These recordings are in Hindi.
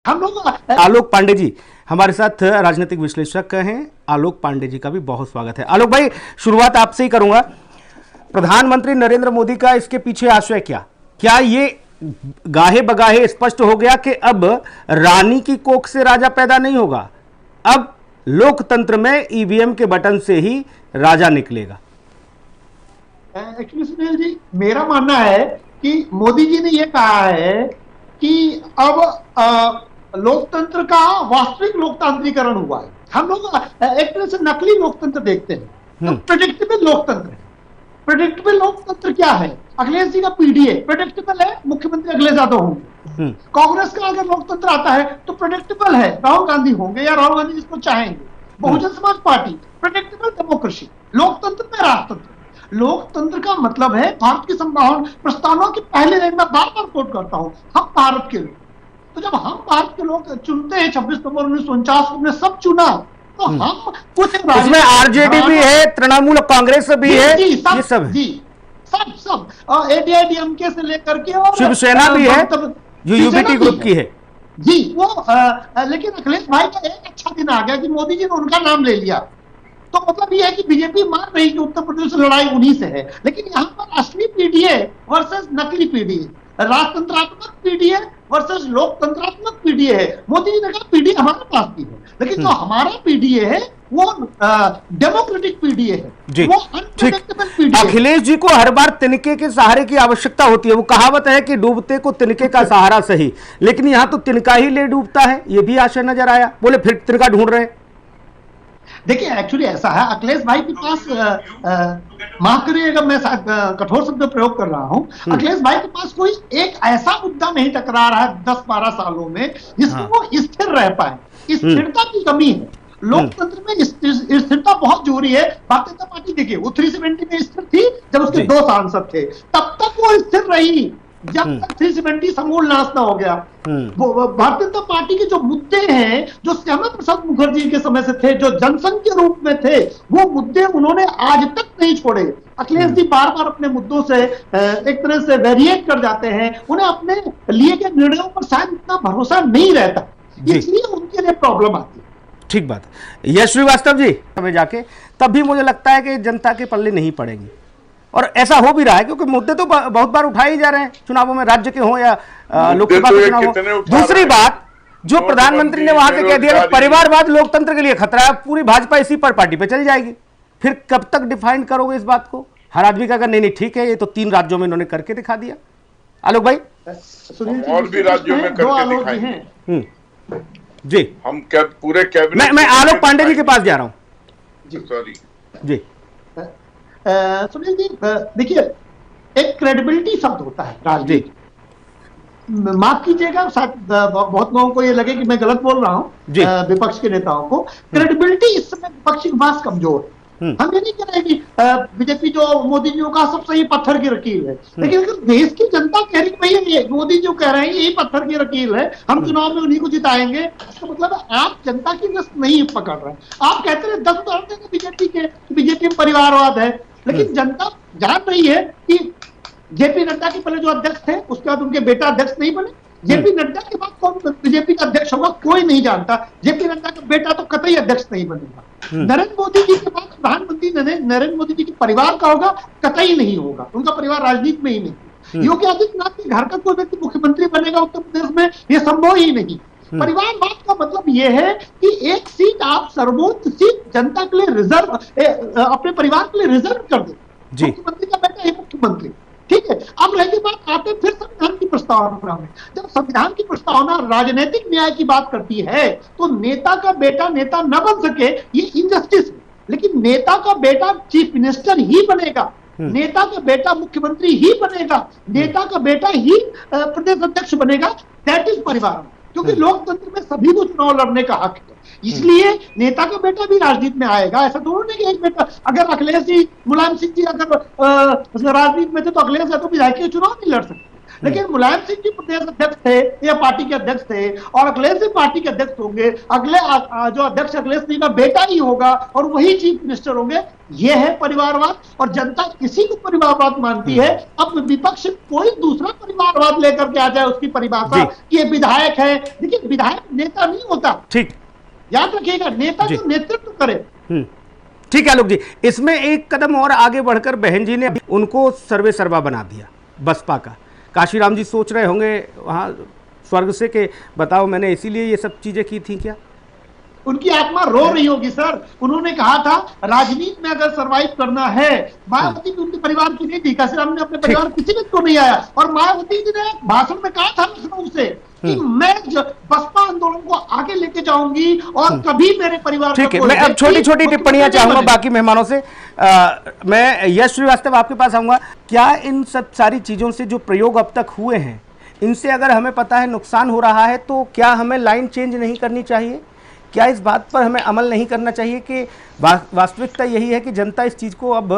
हम लोग आलोक पांडे जी हमारे साथ राजनीतिक विश्लेषक हैं। आलोक पांडे जी का भी बहुत स्वागत है। आलोक भाई, शुरुआत आपसे ही करूंगा। प्रधानमंत्री नरेंद्र मोदी का इसके पीछे आशय क्या ये गाहे बगाहे स्पष्ट हो गया कि अब रानी की कोख से राजा पैदा नहीं होगा, अब लोकतंत्र में ईवीएम के बटन से ही राजा निकलेगा? एक्चुअली सुनील जी, मेरा मानना है कि मोदी जी ने यह कहा है कि अब लोकतंत्र का वास्तविक लोकतांत्रिकरण हुआ है। हम लोग एक तरह से नकली लोकतंत्र देखते हैं, तो प्रेडिक्टेबल लोकतंत्र है। प्रेडिक्टेबल लोकतंत्र क्या है? अखिलेश जी का पीडीए प्रेडिक्टेबल है, मुख्यमंत्री अखिलेश यादव होंगे। कांग्रेस का अगर लोकतंत्र आता है तो प्रेडिक्टेबल है, राहुल गांधी होंगे या राहुल गांधी जिसको चाहेंगे। Bahujan Samaj party predictable democracy. लोकतंत्र में राजतंत्र। लोकतंत्र का मतलब है भारत की संभावना प्रस्तावना की पहले लाइन में बार बार कोट करता हूं, हम भारत के लोग। तो जब हम भारत के लोग चुनते हैं 26 नवंबर 1949 को हमने सब चुना, तो हम कुछ इसमें आरजेडी भी है, तृणमूल कांग्रेस भी है, ये सब है। जी सब एडीआईडीएमके से लेकर के और शिवसेना भी है जो यूबीटी ग्रुप की है जी। वो लेकिन अखिलेश भाई का एक अच्छा दिन आ गया कि मोदी जी ने उनका नाम ले लिया। तो मतलब ये है कि बीजेपी मान रही कि उत्तर प्रदेश से लड़ाई उन्हीं से है, लेकिन यहाँ पर असली पीडीए वर्सेस नकली पीडीए, राजतंत्रात्मक पीडीए वर्सेस लोकतंत्रात्मक पीडीए है। मोदी जी ने कहा पीडीए हमारे पास भी है, लेकिन जो हमारा पीडीए है वो डेमोक्रेटिक पीडीए है, वो अनप्रेडिक्टेबल पीडीए। अखिलेश जी को हर बार तिनके के सहारे की आवश्यकता होती है। वो कहावत है कि डूबते को तिनके का सहारा सही, लेकिन यहां तो तिनका ही ले डूबता है, ये भी आशय नजर आया। बोले फिर तिनका ढूंढ रहे हैं। देखिए एक्चुअली ऐसा है, अखिलेश भाई के पास माफ करिएगा मैं कठोर शब्द प्रयोग कर रहा हूं, अखिलेश भाई के पास कोई एक ऐसा मुद्दा नहीं टकरा रहा है 10-12 सालों में जिसमें वो स्थिर रह पाए। स्थिरता की कमी है। लोकतंत्र में स्थिरता बहुत जरूरी है। भारतीय जनता पार्टी देखिए वो 370 में स्थिर थी जब उसके 2 सांसद थे, तब तक वो स्थिर रही जब तक 370 समूल नाश ना हो गया। भारतीय जनता पार्टी के जो मुद्दे हैं, जो श्यामा प्रसाद मुखर्जी के समय से थे, जो जनसंघ के रूप में थे, वो मुद्दे उन्होंने आज तक नहीं छोड़े। अखिलेश जी बार बार अपने मुद्दों से एक तरह से वेरिएट कर जाते हैं, उन्हें अपने लिए गए निर्णयों पर शायद इतना भरोसा नहीं रहता, इसलिए उनके लिए प्रॉब्लम आती है। ठीक बात है। यश श्रीवास्तव जी हमें जाके तब भी मुझे लगता है कि जनता के पल्ले नहीं पड़ेंगे, और ऐसा हो भी रहा है क्योंकि मुद्दे तो बहुत बार उठाए ही जा रहे हैं चुनावों में, राज्य के हों या लोकसभा के चुनाव हो। दूसरी बात जो प्रधानमंत्री ने वहां पे कह दिया कि परिवारवाद लोकतंत्र के लिए खतरा है, पूरी भाजपा इसी पर पार्टी पे चली जाएगी। फिर कब तक डिफाइन करोगे इस बात को? हर आदमी का अगर नहीं ठीक है, ये तो 3 राज्यों में इन्होंने करके दिखा दिया। आलोक भाई, और भी राज्यों में करके दिखाएंगे जी। हम क्या पूरे कैबिनेट मैं आलोक पांडे जी के पास जा रहा हूं। सॉरी जी सुनील जी, देखिए एक क्रेडिबिलिटी शब्द होता है राजनीति। माफ कीजिएगा, शायद बहुत लोगों को ये लगे कि मैं गलत बोल रहा हूं, विपक्ष के नेताओं को। क्रेडिबिलिटी इस समय विपक्ष के पास कमजोर है। हम ये नहीं कह रहे कि बीजेपी जो मोदी जी का सब सही पत्थर की रकील है, लेकिन अगर देश की जनता कह रही है भैया मोदी जी कह रहे हैं यही पत्थर की रकील है, हम चुनाव में उन्हीं को जिताएंगे, इसका मतलब आप जनता की नस नहीं पकड़ रहे हैं। आप कहते हैं 10 उदाहरण देंगे बीजेपी के, बीजेपी में परिवारवाद है, लेकिन जनता जान रही है कि जेपी नड्डा के पहले जो अध्यक्ष थे उसके बाद उनके बेटा अध्यक्ष नहीं बने। जेपी नड्डा के बाद कौन बीजेपी का अध्यक्ष होगा कोई नहीं जानता। जेपी नड्डा का बेटा तो कतई अध्यक्ष नहीं बनेगा। नरेंद्र मोदी जी के बाद प्रधानमंत्री नरेंद्र मोदी जी के परिवार का होगा, कतई नहीं होगा, उनका परिवार राजनीति में ही नहीं। योगी आदित्यनाथ के घर का कोई व्यक्ति मुख्यमंत्री बनेगा उत्तर प्रदेश में, यह संभव ही नहीं। परिवारवाद का मतलब यह है कि एक सीट आप सर्वोच्च सीट जनता के लिए रिजर्व, अपने परिवार के लिए रिजर्व कर दे। मुख्यमंत्री का बेटा है मुख्यमंत्री, ठीक है। अब रही बात आते फिर संविधान की प्रस्तावना में। जब संविधान की प्रस्तावना राजनीतिक न्याय की बात करती है तो नेता का बेटा नेता न बन सके ये इनजस्टिस है, लेकिन नेता का बेटा चीफ मिनिस्टर ही बनेगा, नेता का बेटा मुख्यमंत्री ही बनेगा, नेता का बेटा ही प्रदेश अध्यक्ष बनेगा। दैट इज परिवार, क्योंकि लोकतंत्र में सभी को चुनाव लड़ने का हक है, इसलिए नेता का बेटा भी राजनीति में आएगा। ऐसा दोनों नहीं कि एक बेटा, अगर अखिलेश जी मुलायम सिंह जी अगर राजनीति में थे तो अखिलेश यादव विधायक के चुनाव नहीं लड़ सकते। लेकिन मुलायम सिंह जी प्रदेश अध्यक्ष थे या पार्टी के अध्यक्ष थे, और अखिलेश जी पार्टी के अध्यक्ष होंगे, अगले जो अध्यक्ष अखिलेश जी का बेटा ही होगा और वही चीफ मिनिस्टर होंगे। ये है परिवारवाद, और जनता किसी को परिवारवाद मानती है। अब विपक्ष कोई दूसरा परिवारवाद लेकर के आ जाए, उसकी परिभाषा कि ये विधायक है। देखिए, विधायक नेता नहीं होता, ठीक, याद रखिएगा, नेता जो नेतृत्व करे। ठीक है आलोक जी, इसमें एक कदम और आगे बढ़कर बहन जी ने उनको सर्वे सर्वा बना दिया बसपा का। काशीराम जी सोच रहे होंगे वहां स्वर्ग से कि बताओ मैंने इसीलिए ये सब चीजें की थी क्या? उनकी आत्मा रो रही होगी सर। उन्होंने कहा था राजनीति में अगर सरवाइव करना है, मायावती भी उनके परिवार की नहीं थी, काशीराम ने अपने परिवार किसी भी को नहीं आया, और मायावती जी ने भाषण में कहा था लखनऊ से कि मैं बसपा आंदोलन को आगे लेके जाऊंगी और कभी मेरे परिवार। ठीक है, मैं अब छोटी छोटी टिप्पणियां चाहूंगा बाकी मेहमानों से। मैं यश श्रीवास्तव आपके पास आऊंगा। क्या इन सब सारी चीजों से जो प्रयोग अब तक हुए हैं, इनसे अगर हमें पता है नुकसान हो रहा है, तो क्या हमें लाइन चेंज नहीं करनी चाहिए? क्या इस बात पर हमें अमल नहीं करना चाहिए कि वास्तविकता यही है कि जनता इस चीज को अब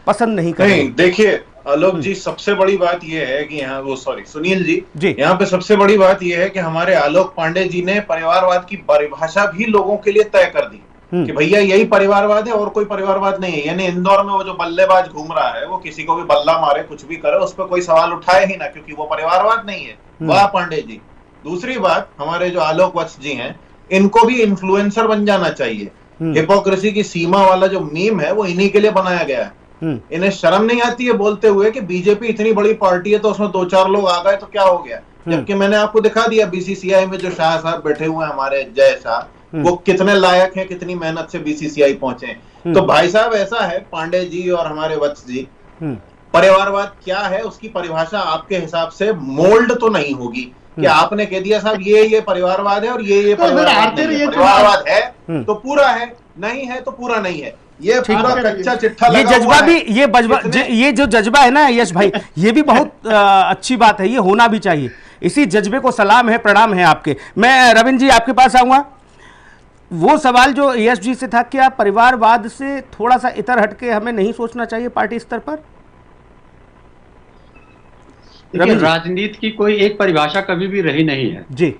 पसंद नहीं कर रही? देखिए आलोक जी, सबसे बड़ी बात यह है कि यहाँ सुनील जी यहाँ पे सबसे बड़ी बात यह है कि हमारे आलोक पांडे जी ने परिवारवाद की परिभाषा भी लोगों के लिए तय कर दी कि भैया यही परिवारवाद है और कोई परिवारवाद नहीं है। यानी इंदौर में वो जो बल्लेबाज घूम रहा है, वो किसी को भी बल्ला मारे, कुछ भी करे, उस पर कोई सवाल उठाए ही ना, क्योंकि वो परिवारवाद नहीं है। वाह पांडे जी। दूसरी बात, हमारे जो आलोक वत्स जी हैं, इनको भी इन्फ्लुएंसर बन जाना चाहिए। हिपोक्रेसी की सीमा वाला जो मीम है वो इन्हीं के लिए बनाया गया है। इन्हें शर्म नहीं आती है बोलते हुए कि बीजेपी इतनी बड़ी पार्टी है तो उसमें 2-4 लोग आ गए तो क्या हो गया, जबकि मैंने आपको दिखा दिया बीसीसीआई में जो शाह साहब बैठे हुए हैं, हमारे जय शाह, वो कितने लायक हैं, कितनी मेहनत से बीसीसीआई पहुंचे। तो भाई साहब ऐसा है, पांडे जी और हमारे वत्स जी, परिवारवाद क्या है उसकी परिभाषा आपके हिसाब से मोल्ड तो नहीं होगी कि आपने कह दिया साहब ये परिवारवाद है और ये परिवारवाद है तो पूरा है, नहीं है तो पूरा नहीं है। ये पूरा कच्चा चिट्ठा ये जज्बा भी, ये जो जज्बा है ना यश भाई, ये भी बहुत अच्छी बात है, ये होना भी चाहिए। इसी जज्बे को सलाम है, प्रणाम है आपके। मैं रविंद्र जी आपके पास आऊंगा। वो सवाल जो यश जी से था, क्या परिवारवाद से थोड़ा सा इतर हटके हमें नहीं सोचना चाहिए पार्टी स्तर पर? राजनीति की कोई एक परिभाषा कभी भी रही नहीं है जी।